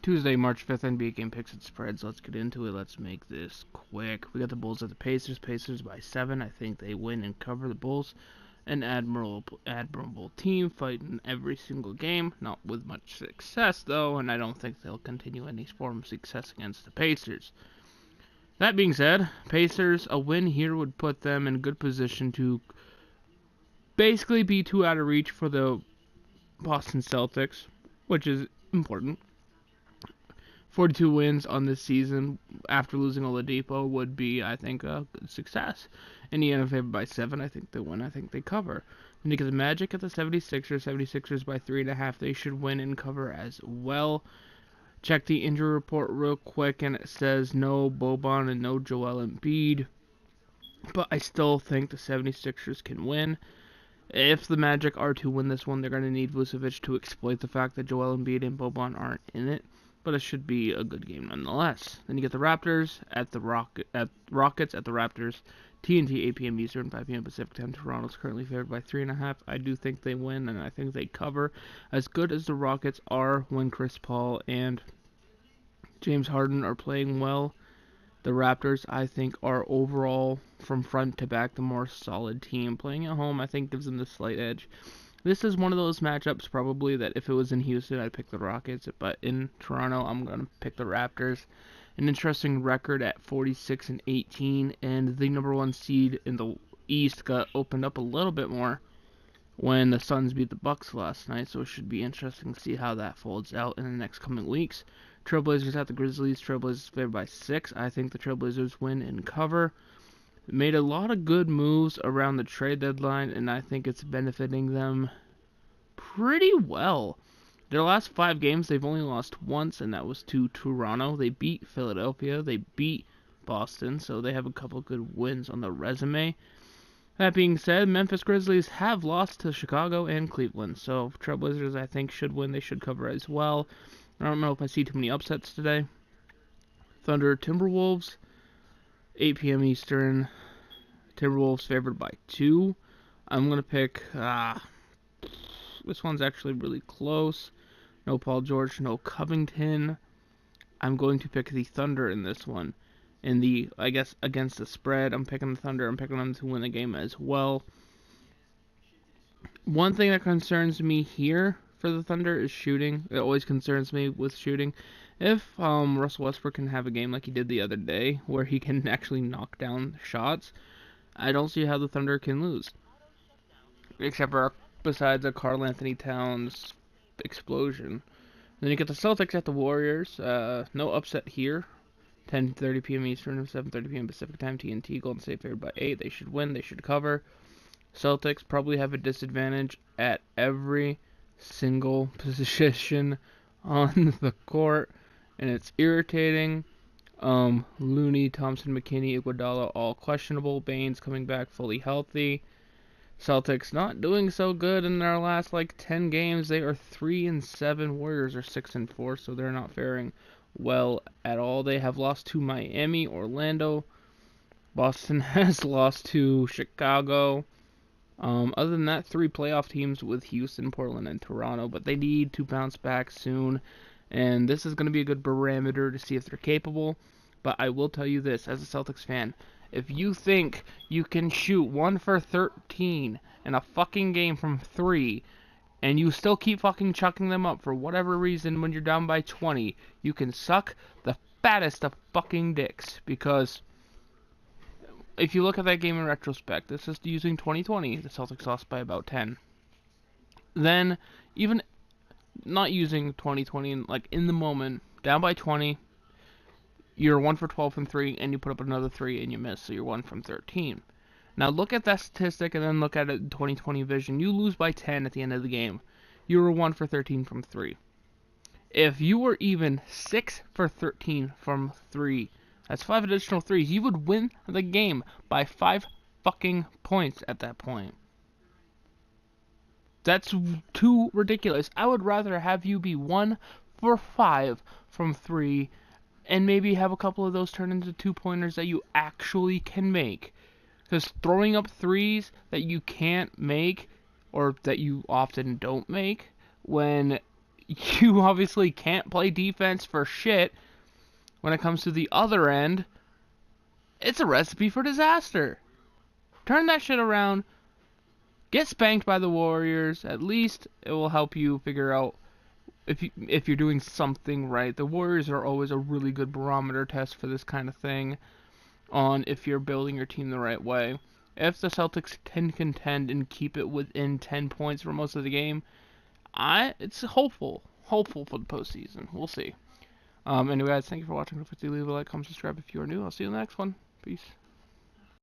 Tuesday, March 5th, NBA game picks and spreads. Let's get into it. Let's make this quick. We got the Bulls at the Pacers. Pacers by 7. I think they win and cover. The Bulls. An admirable team fighting every single game. Not with much success, though, and I don't think they'll continue any form of success against the Pacers. That being said, Pacers, a win here would put them in good position to basically be 2 out of reach for the Boston Celtics, which is important. 42 wins on this season after losing Oladipo would be, I think, a good success. Indiana favored by 7. I think they win. I think they cover. And you get the Magic at the 76ers. 76ers by 3.5. They should win and cover as well. Check the injury report real quick, and it says no Boban and no Joel Embiid. But I still think the 76ers can win. If the Magic are to win this one, they're going to need Vucevic to exploit the fact that Joel Embiid and Boban aren't in it. But it should be a good game nonetheless. Then you get the Raptors at the Rockets at the Raptors. TNT, 8 p.m. Eastern, 5 p.m. Pacific time. Toronto's currently favored by 3.5. I do think they win, and I think they cover. As good as the Rockets are when Chris Paul and James Harden are playing well, the Raptors, I think, are overall, from front to back, the more solid team. Playing at home, I think, gives them the slight edge. This is one of those matchups, probably, that if it was in Houston, I'd pick the Rockets. But in Toronto, I'm going to pick the Raptors. An interesting record at 46-18, and the number 1 seed in the East got opened up a little bit more when the Suns beat the Bucks last night, so it should be interesting to see how that folds out in the next coming weeks. Trailblazers at the Grizzlies. Trailblazers favored by 6. I think the Trailblazers win and cover. Made a lot of good moves around the trade deadline, and I think it's benefiting them pretty well. Their last 5 games, they've only lost once, and that was to Toronto. They beat Philadelphia. They beat Boston, so they have a couple good wins on the resume. That being said, Memphis Grizzlies have lost to Chicago and Cleveland, so Trailblazers, I think, should win. They should cover as well. I don't know if I see too many upsets today. Thunder Timberwolves, 8 p.m. Eastern. Timberwolves favored by 2. I'm going to pick... this one's actually really close. No Paul George, no Covington. I'm going to pick the Thunder in this one. In the, I guess, against the spread, I'm picking the Thunder. I'm picking them to win the game as well. One thing that concerns me here for the Thunder is shooting. It always concerns me with shooting. If Russell Westbrook can have a game like he did the other day, where he can actually knock down shots, I don't see how the Thunder can lose. Except for besides a Karl Anthony Towns explosion. Then you get the Celtics at the Warriors. No upset here. 10:30 p.m. Eastern, 7:30 p.m. Pacific time. TNT, Golden State favored by 8. They should win. They should cover. Celtics probably have a disadvantage at every single position on the court, and it's irritating. Looney, Thompson, McKinney, Iguodala, all questionable. Baines coming back fully healthy. Celtics not doing so good in their last 10 games. They are 3-7. Warriors are 6-4, so they're not faring well at all. They have lost to Miami, Orlando. Boston has lost to Chicago. Other than that, 3 playoff teams with Houston, Portland, and Toronto, but they need to bounce back soon, and this is going to be a good barometer to see if they're capable. But I will tell you this, as a Celtics fan, if you think you can shoot 1 for 13 in a fucking game from 3, and you still keep fucking chucking them up for whatever reason when you're down by 20, you can suck the fattest of fucking dicks, because if you look at that game in retrospect, this is using 2020, the Celtics lost by about 10. Then, even not using 2020, in the moment, down by 20, you're 1 for 12 from 3, and you put up another 3 and you miss, so you're 1 from 13. Now look at that statistic and then look at it in 2020 vision. You lose by 10 at the end of the game. You were 1 for 13 from 3. If you were even 6 for 13 from 3, that's 5 additional 3s, you would win the game by 5 fucking points at that point. That's too ridiculous. I would rather have you be 1 for 5 from 3 and maybe have a couple of those turn into 2-pointers that you actually can make. Because throwing up 3s that you can't make, or that you often don't make, when you obviously can't play defense for shit. When it comes to the other end, it's a recipe for disaster. Turn that shit around. Get spanked by the Warriors. At least it will help you figure out if you're doing something right. The Warriors are always a really good barometer test for this kind of thing on if you're building your team the right way. If the Celtics can contend and keep it within 10 points for most of the game, it's hopeful for the postseason. We'll see. Anyway, guys, thank you for watching. Don't forget to leave a like, comment, subscribe if you are new. I'll see you in the next one. Peace.